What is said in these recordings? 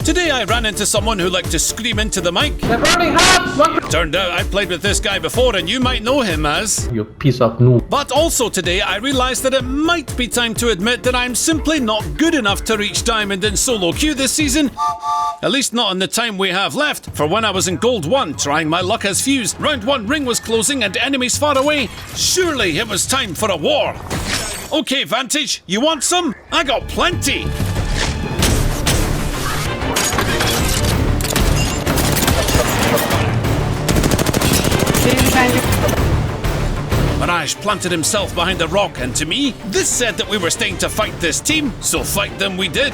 Today I ran into someone who liked to scream into the mic. They're burning hot! Turned out I've played with this guy before and you might know him as... You piece of noob. But also today I realised that it might be time to admit that I'm simply not good enough to reach Diamond in solo queue this season. At least not in the time we have left, for when I was in Gold 1 trying my luck as Fuse, round 1 ring was closing and enemies far away. Surely it was time for a war. Okay, Vantage, you want some? I got plenty. Mirage planted himself behind a rock, and to me, this said that we were staying to fight this team, so fight them we did.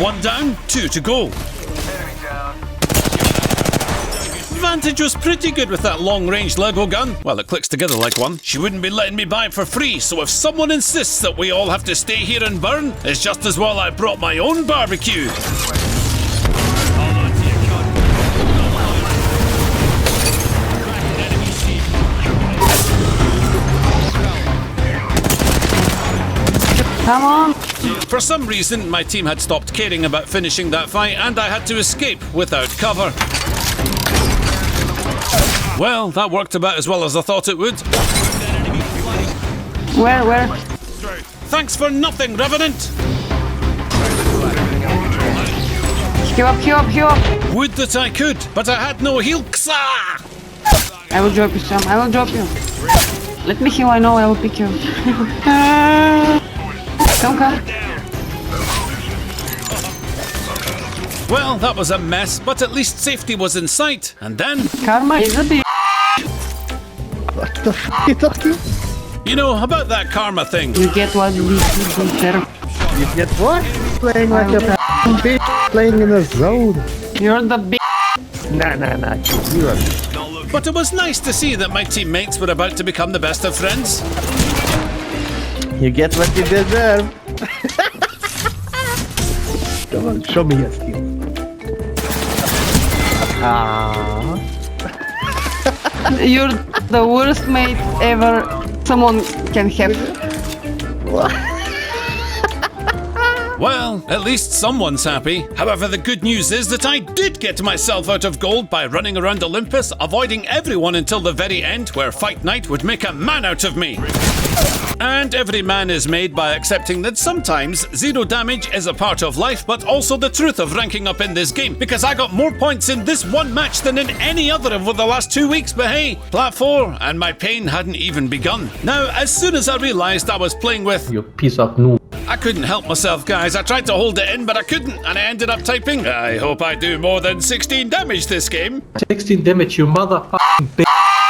One down, 2 to go. Vantage was pretty good with that long-range Lego gun. Well, it clicks together like one. She wouldn't be letting me buy it for free, so if someone insists that we all have to stay here and burn, it's just as well I brought my own barbecue. Come on! For some reason, my team had stopped caring about finishing that fight, and I had to escape without cover. Well, that worked about as well as I thought it would. Where? Thanks for nothing, Revenant! Heal up! Would that I could, but I had no heal. Ksa! I will drop you some, I will drop you. Let me heal, I know I will pick you. Come. Well, that was a mess, but at least safety was in sight. And then... Karma is a bitch. What the f*** are you talking? You know, about that karma thing. You get what we deserve. You get what? Playing like a f***ing bitch, playing in a zone. You're the bitch. Nah. You are. But it was nice to see that my teammates were about to become the best of friends. You get what you deserve. Come on, show me your skill. You're the worst mate ever someone can have. Well, at least someone's happy. However, the good news is that I did get myself out of gold by running around Olympus, avoiding everyone until the very end, where Fight Night would make a man out of me. And every man is made by accepting that sometimes 0 damage is a part of life, but also the truth of ranking up in this game, because I got more points in this one match than in any other over the last 2 weeks, but hey, plat 4, and my pain hadn't even begun. Now, as soon as I realised I was playing with... You piece of noob. I couldn't help myself, guys. I tried to hold it in, but I couldn't, and I ended up typing, I hope I do more than 16 damage this game. 16 damage, you motherfucking bitch.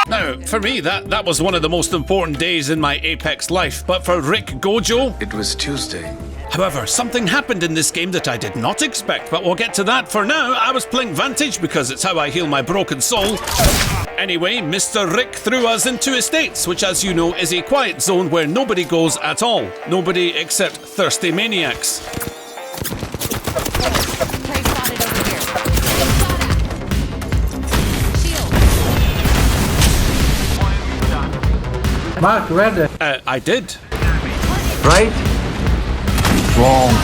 Now, for me, that was one of the most important days in my Apex life, but for Rick Gojo... It was Tuesday. However, something happened in this game that I did not expect, but we'll get to that. For now, I was playing Vantage because it's how I heal my broken soul. Anyway, Mr. Rick threw us into Estates, which as you know is a quiet zone where nobody goes at all. Nobody except thirsty maniacs. Mark, read it. I did. Right? Wrong.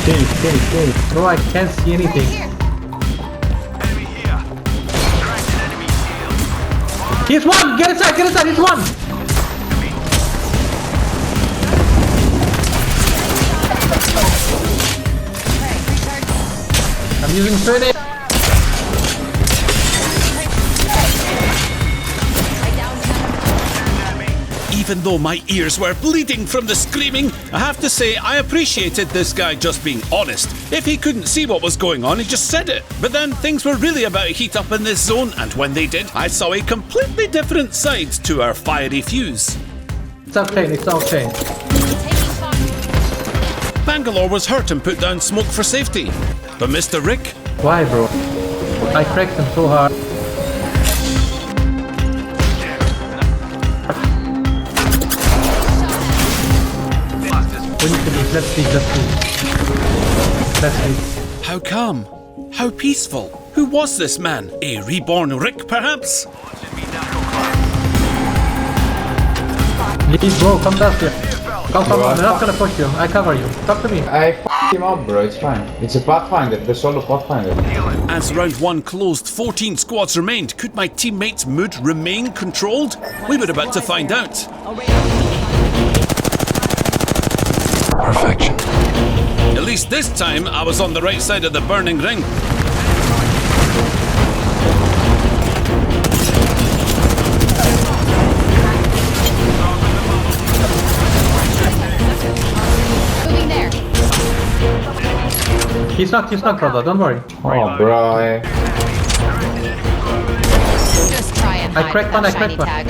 Change. No, I can't see anything. He's one! Get inside, he's one! I'm using 30. Even though my ears were bleeding from the screaming, I have to say I appreciated this guy just being honest. If he couldn't see what was going on, he just said it. But then things were really about to heat up in this zone, and when they did, I saw a completely different side to our fiery Fuse. It's okay. Bangalore was hurt and put down smoke for safety. But Mr. Rick? Why, bro? I cracked him so hard. Let's see. How calm? How peaceful? Who was this man? A reborn Rick, perhaps? Leave, bro, come down here. Come, I'm not gonna push you. I cover you. Talk to me. I f***ed him up, bro. It's fine. It's a pathfinder. The solo pathfinder. As round 1 closed, 14 squads remained. Could my teammates' mood remain controlled? We were about to find out. Perfection. At least this time, I was on the right side of the burning ring. Moving there. He's not, brother. Don't worry. Oh, bro. Just try and hide I cracked with one, that I shiny cracked one. tag.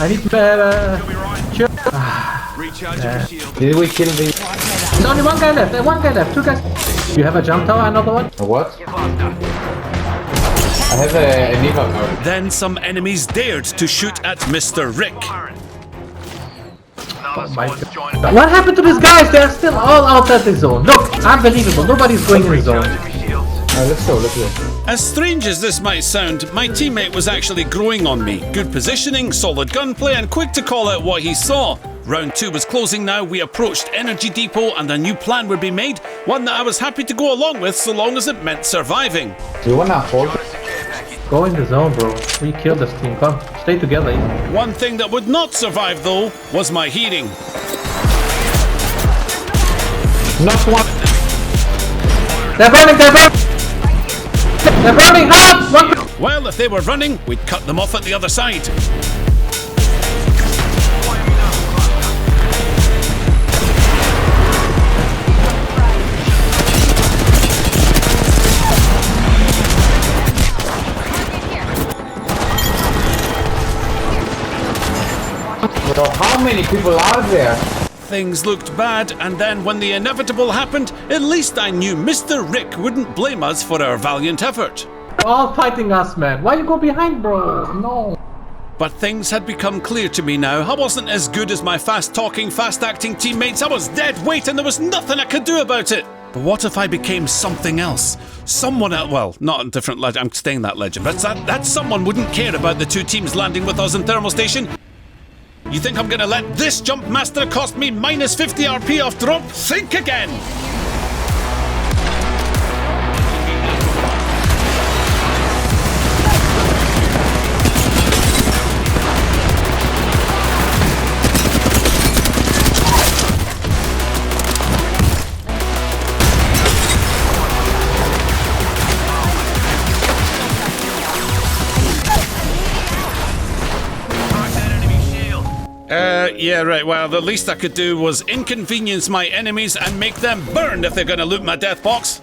I need Did we kill the... There's only one guy left. One guy left. Two guys. You have a jump tower? Another one? What? I have a Neva card. Then some enemies dared to shoot at Mr. Rick. Oh my God. What happened to these guys? They're still all outside the zone. Look, unbelievable. Nobody's going in the zone. Let's go. As strange as this might sound, my teammate was actually growing on me. Good positioning, solid gunplay, and quick to call out what he saw. Round 2 was closing now. We approached Energy Depot and a new plan would be made, one that I was happy to go along with so long as it meant surviving. Do you wanna hold? Go in the zone, bro. We killed this team. Come, stay together. One thing that would not survive though was my hearing. Not one. They're burning. They're burning hard. Well, if they were running, we'd cut them off at the other side. Bro, how many people are there? Things looked bad, and then when the inevitable happened, at least I knew Mr. Rick wouldn't blame us for our valiant effort. They're all fighting us, man. Why you go behind, bro? No. But things had become clear to me now. I wasn't as good as my fast-talking, fast-acting teammates. I was dead weight and there was nothing I could do about it. But what if I became something else? Someone else, well, not a different legend, I'm staying that legend, but that someone wouldn't care about the two teams landing with us in Thermal Station. You think I'm gonna let this jump master cost me minus 50 RP off drop? Think again! Yeah, right, well, the least I could do was inconvenience my enemies and make them burn if they're gonna loot my death box.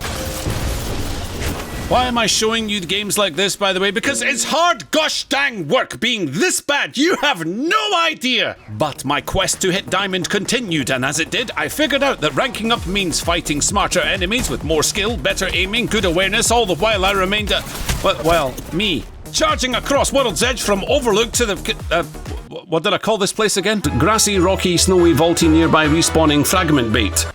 Why am I showing you games like this, by the way? Because it's hard gosh dang work being this bad. You have no idea. But my quest to hit diamond continued, and as it did, I figured out that ranking up means fighting smarter enemies with more skill, better aiming, good awareness, all the while I remained me. Charging across World's Edge from Overlook to the... what did I call this place again? Grassy, rocky, snowy, vaulty, nearby respawning fragment bait.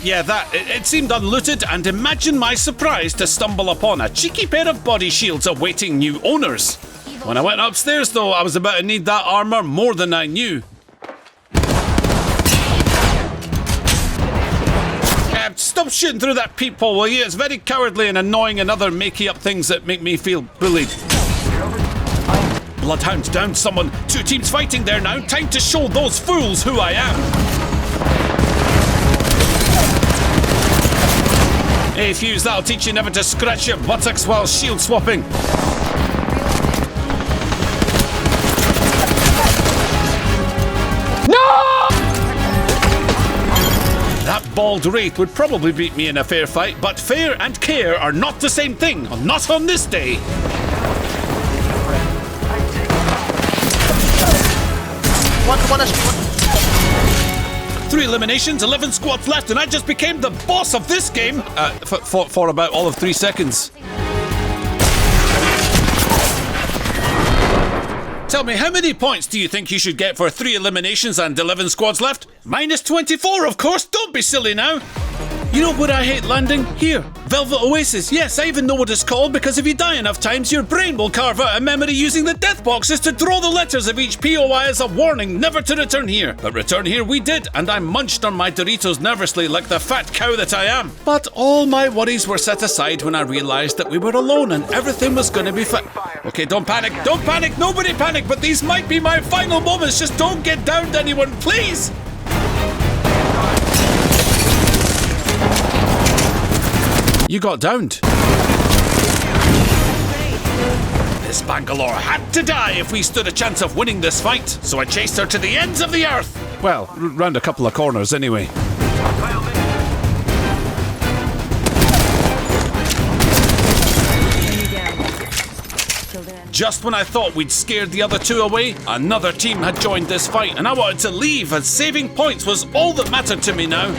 Yeah, that. It seemed unlooted, and imagine my surprise to stumble upon a cheeky pair of body shields awaiting new owners. When I went upstairs, though, I was about to need that armor more than I knew. Stop shooting through that peephole, will you? It's very cowardly and annoying and other makey-up things that make me feel bullied. Bloodhounds down someone. Two teams fighting there now. Time to show those fools who I am. Hey, Fuse, that'll teach you never to scratch your buttocks while shield swapping. That bald wraith would probably beat me in a fair fight, but fair and care are not the same thing. Not on this day. One HP. 3 eliminations, 11 squads left, and I just became the boss of this game for about all of 3 seconds. Tell me, how many points do you think you should get for 3 eliminations and 11 squads left? Minus 24, of course. Don't be silly now. You know where I hate landing? Here. Velvet Oasis. Yes, I even know what it's called because if you die enough times, your brain will carve out a memory using the death boxes to draw the letters of each POI as a warning never to return here. But return here we did, and I munched on my Doritos nervously like the fat cow that I am. But all my worries were set aside when I realised that we were alone and everything was going to be fine. Okay, don't panic, nobody panic, but these might be my final moments. Just don't get downed, anyone, please! You got downed. This Bangalore had to die if we stood a chance of winning this fight, so I chased her to the ends of the earth. Well, round a couple of corners anyway. Just when I thought we'd scared the other two away, another team had joined this fight, and I wanted to leave as saving points was all that mattered to me now.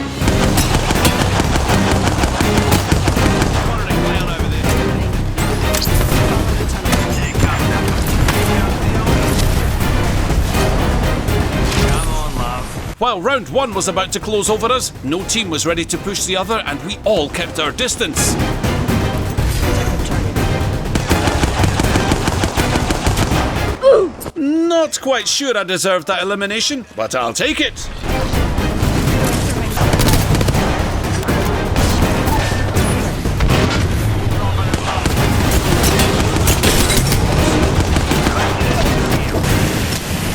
While round one was about to close over us, no team was ready to push the other, and we all kept our distance. Not quite sure I deserved that elimination, but I'll take it.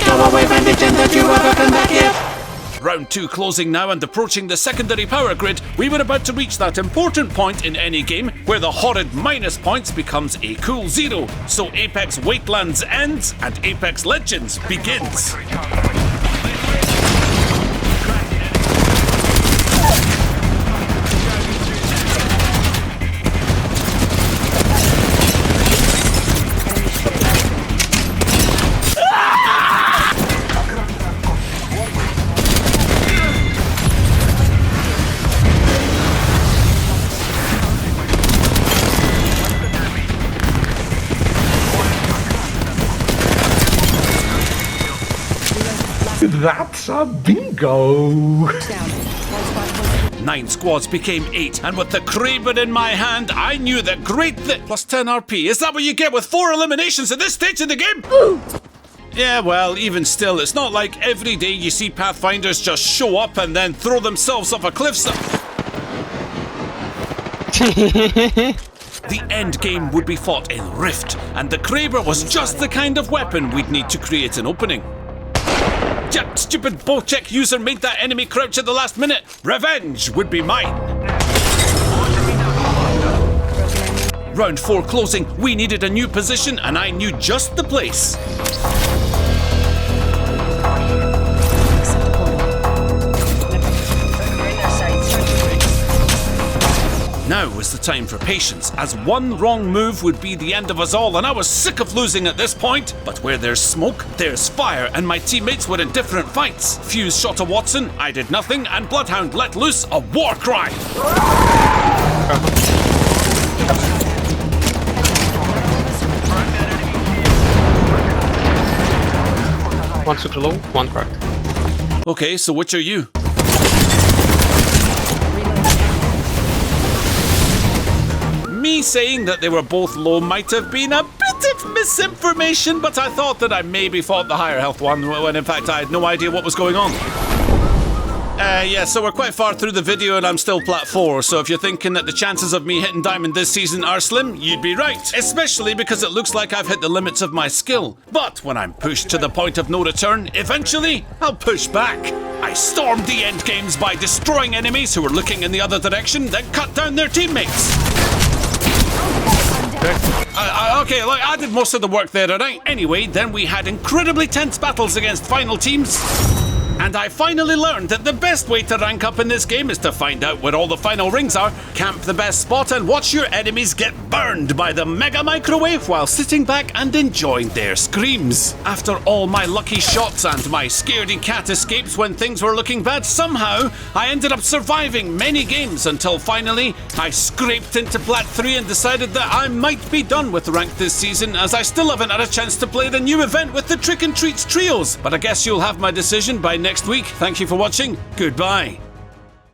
Come away, Vantage, and don't you ever come back here. Round two closing now and approaching the secondary power grid, we were about to reach that important point in any game where the horrid minus points becomes a cool zero. So Apex Wastelands ends and Apex Legends begins. That's a bingo! 9 squads became 8, and with the Kraber in my hand, I knew that plus 10 RP. Is that what you get with 4 eliminations at this stage in the game? Yeah, well, even still, it's not like every day you see Pathfinders just show up and then throw themselves off a cliff. The end game would be fought in Rift, and the Kraber was just the kind of weapon we'd need to create an opening. That stupid Bocek user made that enemy crouch at the last minute. Revenge would be mine. Round 4 closing, we needed a new position and I knew just the place. Now was the time for patience, as one wrong move would be the end of us all, and I was sick of losing at this point. But where there's smoke, there's fire, and my teammates were in different fights. Fuse shot a Watson, I did nothing, and Bloodhound let loose a war cry. One super low, one cracked. Okay, so which are you? Me saying that they were both low might have been a bit of misinformation, but I thought that I maybe fought the higher health one when in fact I had no idea what was going on. Yeah, so we're quite far through the video and I'm still plat 4, so if you're thinking that the chances of me hitting diamond this season are slim, you'd be right. Especially because it looks like I've hit the limits of my skill. But when I'm pushed to the point of no return, eventually, I'll push back. I stormed the end games by destroying enemies who were looking in the other direction, then cut down their teammates. Okay, look, I did most of the work there, alright? Anyway, then we had incredibly tense battles against final teams. And I finally learned that the best way to rank up in this game is to find out where all the final rings are, camp the best spot, and watch your enemies get burned by the mega microwave while sitting back and enjoying their screams. After all my lucky shots and my scaredy cat escapes when things were looking bad, somehow I ended up surviving many games until finally I scraped into plat 3 and decided that I might be done with rank this season, as I still haven't had a chance to play the new event with the Trick and Treats trios. But I guess you'll have my decision by next week. Thank you for watching. Goodbye.